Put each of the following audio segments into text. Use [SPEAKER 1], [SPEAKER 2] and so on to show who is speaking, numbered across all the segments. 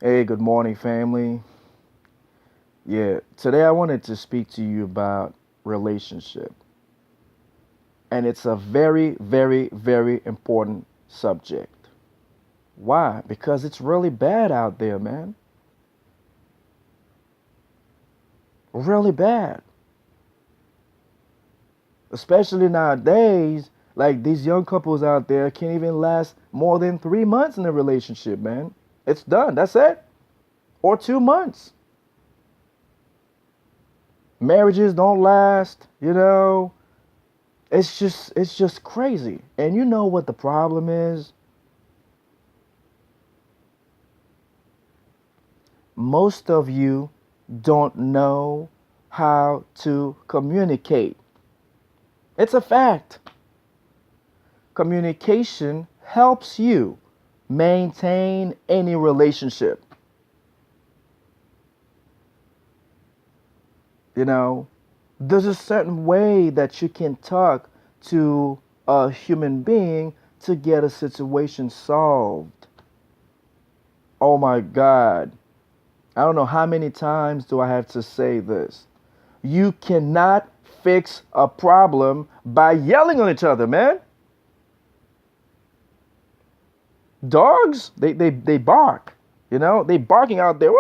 [SPEAKER 1] Hey, good morning, family. Yeah, today I wanted to speak to you about relationship. And it's a very, very, very important subject. Why? Because it's really bad out there, man. Really bad. Especially nowadays, like these young couples out there can't even last more than 3 months in a relationship, man. It's done. That's it. Or 2 months. Marriages don't last. It's just crazy. And you know what the problem is? Most of you don't know how to communicate. It's a fact. Communication helps you maintain any relationship. You know, there's a certain way that you can talk to a human being to get a situation solved. Oh my God. I don't know how many times do I have to say this. You cannot fix a problem by yelling on each other, man. Dogs, they bark. They barking out there,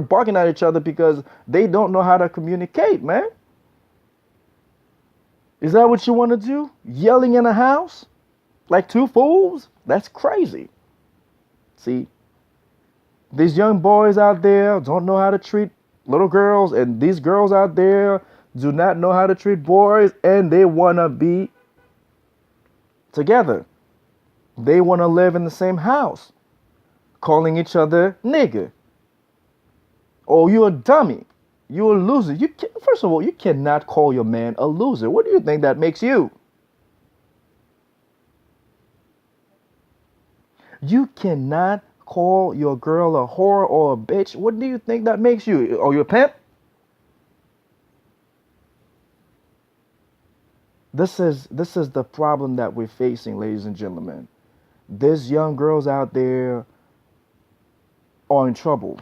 [SPEAKER 1] barking at each other because they don't know how to communicate, man. Is that what you want to do? Yelling in a house? Like two fools? That's crazy. See, these young boys out there don't know how to treat little girls, and these girls out there do not know how to treat boys, and they want to be together. They want to live in the same house, calling each other nigger. Oh, you're a dummy. You're a loser. First of all, you cannot call your man a loser. What do you think that makes you? You cannot call your girl a whore or a bitch. What do you think that makes you? Oh, you're a pimp? This is the problem that we're facing, ladies and gentlemen. These young girls out there are in trouble.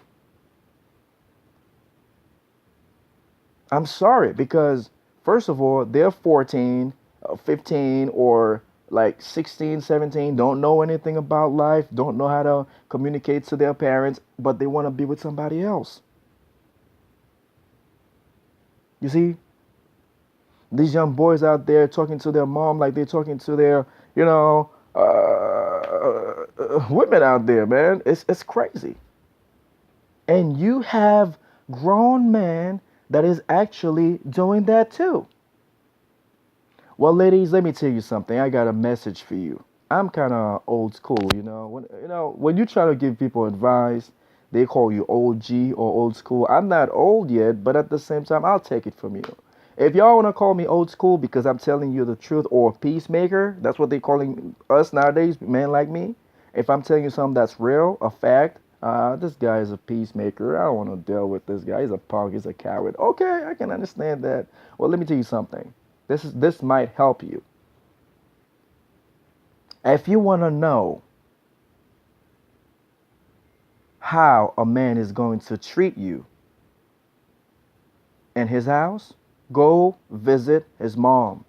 [SPEAKER 1] I'm sorry because first of all, they're 14, 15 or like 16, 17, don't know anything about life, don't know how to communicate to their parents, but they want to be with somebody else. You see, these young boys out there talking to their mom like they're talking to their, women out there, man. It's crazy. And you have grown men that is actually doing that too. Well, ladies, let me tell you something. I got a message for you. I'm kind of old school, when you try to give people advice, they call you old G or old school. I'm not old yet, but at the same time, I'll take it from you. If y'all want to call me old school because I'm telling you the truth or peacemaker, that's what they're calling us nowadays, men like me. If I'm telling you something that's real, a fact, this guy is a peacemaker. I don't want to deal with this guy. He's a punk. He's a coward. Okay, I can understand that. Well, let me tell you something. This might help you. If you want to know how a man is going to treat you in his house, go visit his mom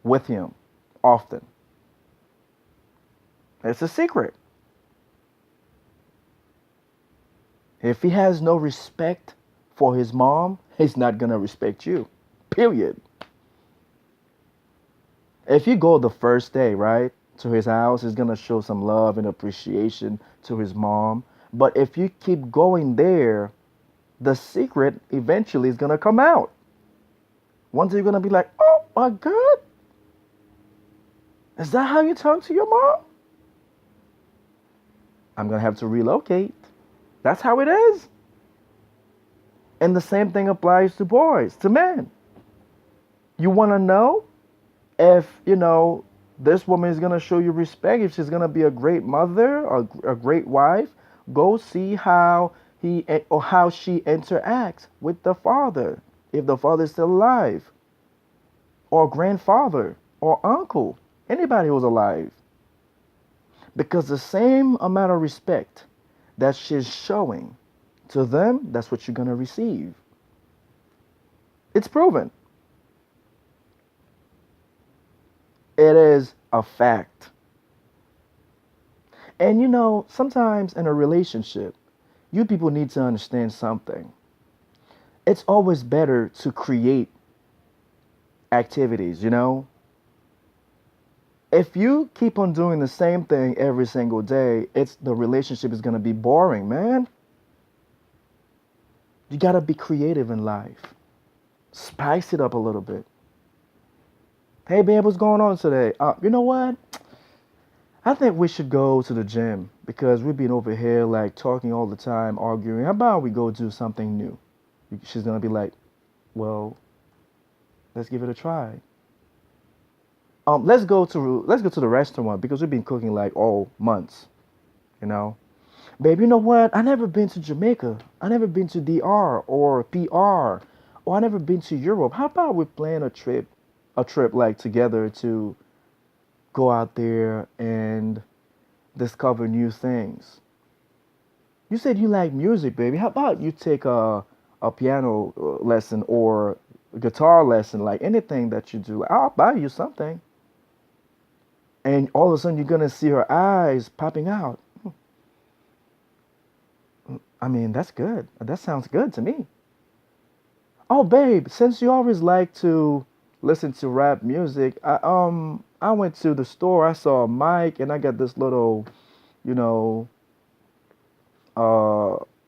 [SPEAKER 1] with him often. It's a secret. If he has no respect for his mom, he's not going to respect you. Period. If you go the first day, right, to his house, he's going to show some love and appreciation to his mom. But if you keep going there, the secret eventually is going to come out. One day you're going to be like, oh my God, is that how you talk to your mom? I'm going to have to relocate. That's how it is. And the same thing applies to boys, to men. You want to know if, this woman is going to show you respect, if she's going to be a great mother or a great wife, go see how he or how she interacts with the father, if the father is still alive, or grandfather, or uncle, anybody who's alive. Because the same amount of respect that she's showing to them, that's what you're going to receive. It's proven. It is a fact. And sometimes in a relationship, you people need to understand something. It's always better to create activities. If you keep on doing the same thing every single day, it's the relationship is going to be boring, man. You got to be creative in life. Spice it up a little bit. Hey, babe, what's going on today? You know what? I think we should go to the gym because we've been over here like talking all the time, arguing. How about we go do something new? She's going to be like, well, let's give it a try. Let's go to the restaurant because we've been cooking like all months, you know. Babe, you know what? I never been to Jamaica. I never been to DR or PR, or I never been to Europe. How about we plan a trip like together to go out there and discover new things. You said you like music, baby. How about you take a piano lesson or a guitar lesson, like anything that you do? I'll buy you something. And all of a sudden, you're gonna see her eyes popping out. I mean, that's good. That sounds good to me. Oh, babe, since you always like to listen to rap music, I went to the store. I saw a mic, and I got this little, you know,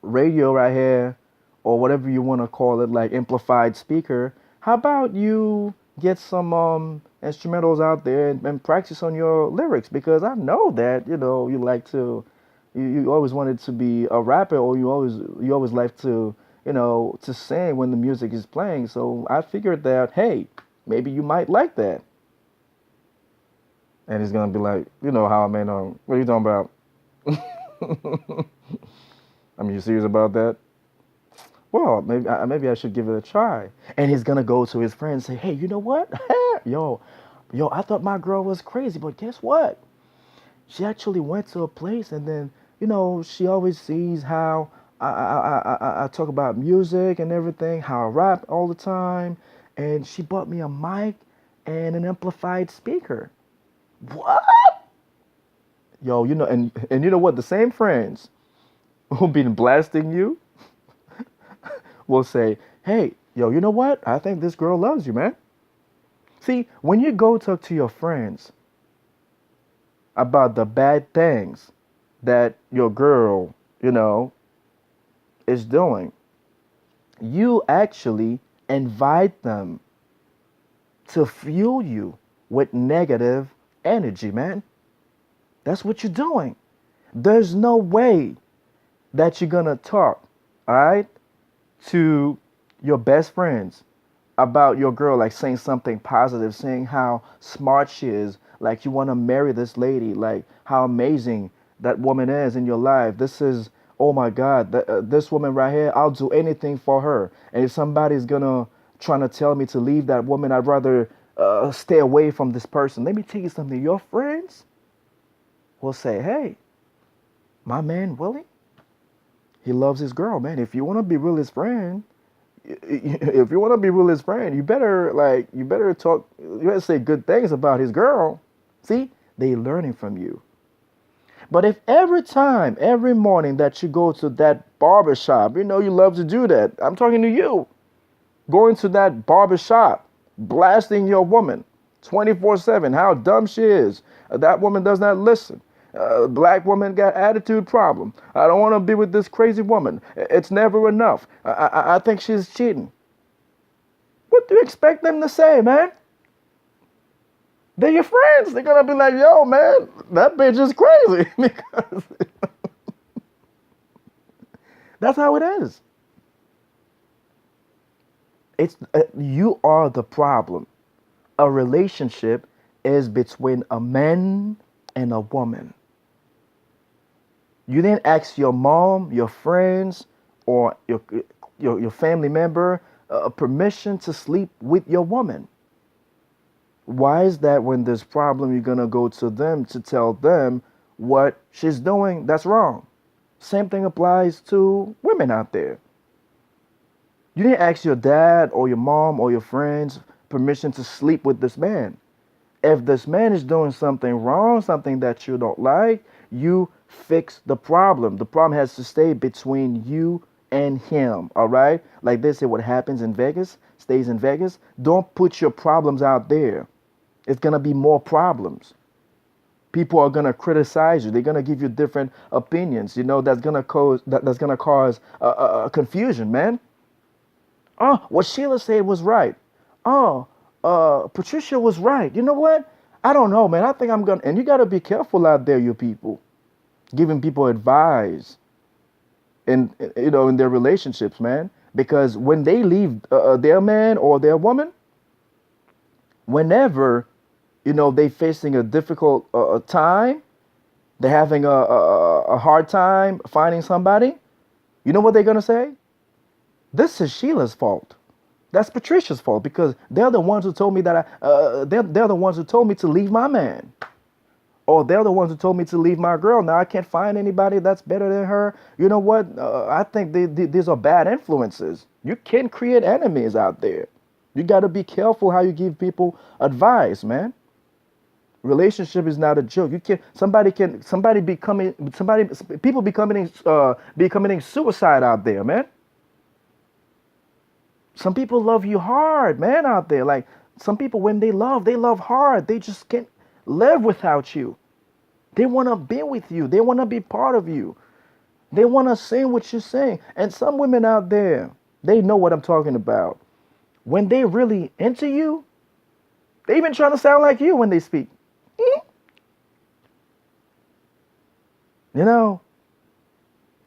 [SPEAKER 1] radio right here, or whatever you want to call it, like amplified speaker. How about you get some instrumentals out there and practice on your lyrics? Because I know that you like to, you always wanted to be a rapper, or you always like to to sing when the music is playing. So I figured that, hey, maybe you might like that. And he's gonna be like, you know how, man? What are you talking about? I mean, you serious about that? Well, maybe I should give it a try. And he's gonna go to his friend and say, hey, you know what? yo, I thought my girl was crazy, but guess what? She actually went to a place, and then she always sees how I talk about music and everything, how I rap all the time, and she bought me a mic and an amplified speaker. What? Yo, and you know what? The same friends who've been blasting you will say, hey, yo, you know what? I think this girl loves you, man. See, when you go talk to your friends about the bad things that your girl, is doing, you actually invite them to fuel you with negative energy, man. That's what you're doing. There's no way that you're gonna talk, all right, to your best friends about your girl, like saying something positive, saying how smart she is, like you want to marry this lady, like how amazing that woman is in your life. This is, oh my God, this woman right here, I'll do anything for her. And if somebody's gonna trying to tell me to leave that woman, I'd rather stay away from this person. Let me tell you something. Your friends will say, hey, my man Willie, he loves his girl, man. If you want to be real his friend, if you want to be real his friend, you better talk, you better say good things about his girl. See, they learning from you. But if every time, every morning that you go to that barber shop, you love to do that. I'm talking to you. Going to that barber shop, blasting your woman 24/7, how dumb she is. That woman does not listen. Black woman got attitude problem. I don't want to be with this crazy woman. It's never enough. I think she's cheating. What do you expect them to say, man? They're your friends. They're gonna be like, yo, man, that bitch is crazy. Because that's how it is. It's you are the problem. A relationship is between a man and a woman. You didn't ask your mom, your friends, or your family member permission to sleep with your woman. Why is that when there's problem, you're going to go to them to tell them what she's doing that's wrong? Same thing applies to women out there. You didn't ask your dad or your mom or your friends permission to sleep with this man. If this man is doing something wrong, something that you don't like, you fix the problem. The problem has to stay between you and him, all right? Like they say, what happens in Vegas stays in Vegas. Don't put your problems out there. It's going to be more problems. People are going to criticize you. They're going to give you different opinions. That's going to cause confusion, man. Oh, what Sheila said was right. Oh, Patricia was right. You know what? I don't know, man. I think I'm gonna. And you gotta be careful out there, you people, giving people advice in their relationships, man. Because when they leave their man or their woman, whenever they facing a difficult time, they're having a hard time finding somebody. You know what they're gonna say? This is Sheila's fault. That's Patricia's fault because they're the ones who told me that they're the ones who told me to leave my man, or they're the ones who told me to leave my girl. Now I can't find anybody that's better than her. You know what? I think these are bad influences. You can create enemies out there. You got to be careful how you give people advice, man. Relationship is not a joke. People be committing suicide out there, man. Some people love you hard, man, out there. Like some people, when they love hard. They just can't live without you. They want to be with you. They want to be part of you. They want to sing what you're saying. And some women out there, they know what I'm talking about. When they really into you, they even trying to sound like you when they speak. You know,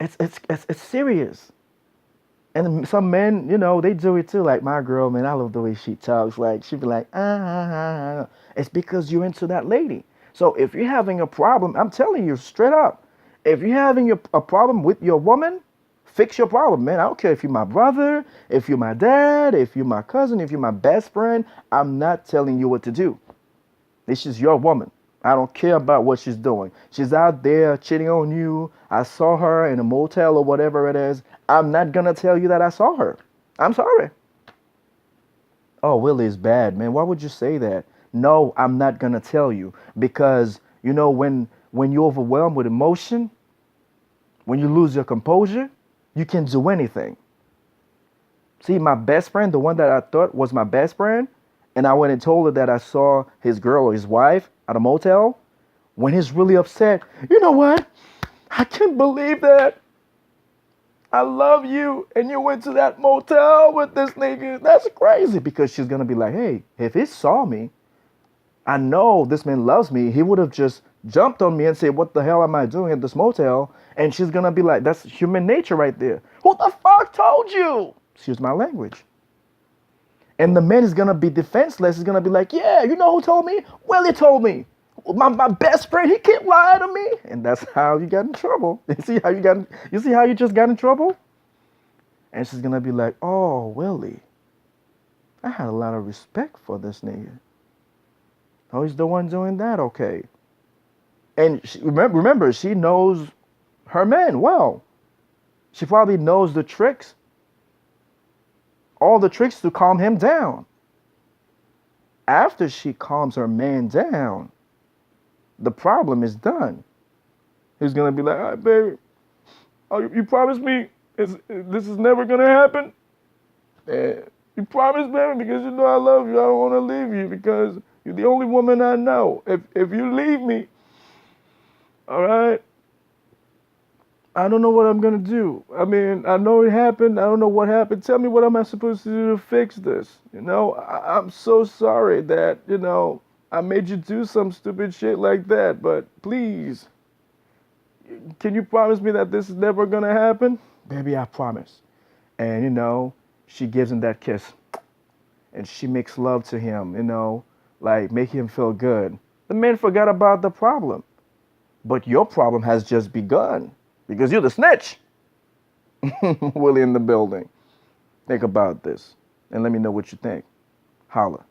[SPEAKER 1] it's serious. And some men, they do it too. Like my girl, man, I love the way she talks. Like she be like, ah. It's because you're into that lady. So if you're having a problem, I'm telling you straight up, if you're having a problem with your woman, fix your problem, man. I don't care if you're my brother, if you're my dad, if you're my cousin, if you're my best friend. I'm not telling you what to do. This is your woman. I don't care about what she's doing. She's out there cheating on you. I saw her in a motel or whatever it is. I'm not going to tell you that I saw her. I'm sorry. Oh, Willie is bad, man. Why would you say that? No, I'm not going to tell you. Because, when you're overwhelmed with emotion, when you lose your composure, you can do anything. See, my best friend, the one that I thought was my best friend, and I went and told her that I saw his girl or his wife at a motel. When he's really upset, you know what? I can't believe that. I love you, and you went to that motel with this nigga. That's crazy. Because she's going to be like, hey, if he saw me, I know this man loves me. He would have just jumped on me and said, what the hell am I doing at this motel? And she's going to be like, that's human nature right there. Who the fuck told you? Excuse my language. And the man is going to be defenseless. He's going to be like, yeah, you know who told me? Willie told me. My best friend, he can't lie to me. And that's how you got in trouble. You see how you just got in trouble? And she's going to be like, oh, Willie, I had a lot of respect for this nigga. Oh, he's the one doing that? Okay. And remember, she knows her man well. She probably knows the tricks. All the tricks to calm him down. After she calms her man down, the problem is done. He's going to be like, all right, baby, oh, you promised me this is never going to happen? You promised, baby, because you know I love you. I don't want to leave you because you're the only woman I know. If you leave me, all right, I don't know what I'm going to do. I mean, I know it happened. I don't know what happened. Tell me what am I supposed to do to fix this? I'm so sorry that, I made you do some stupid shit like that. But please, can you promise me that this is never going to happen? Baby, I promise. And, she gives him that kiss. And she makes love to him, like make him feel good. The man forgot about the problem. But your problem has just begun. Because you're the snitch. Willie in the building. Think about this. And let me know what you think. Holla.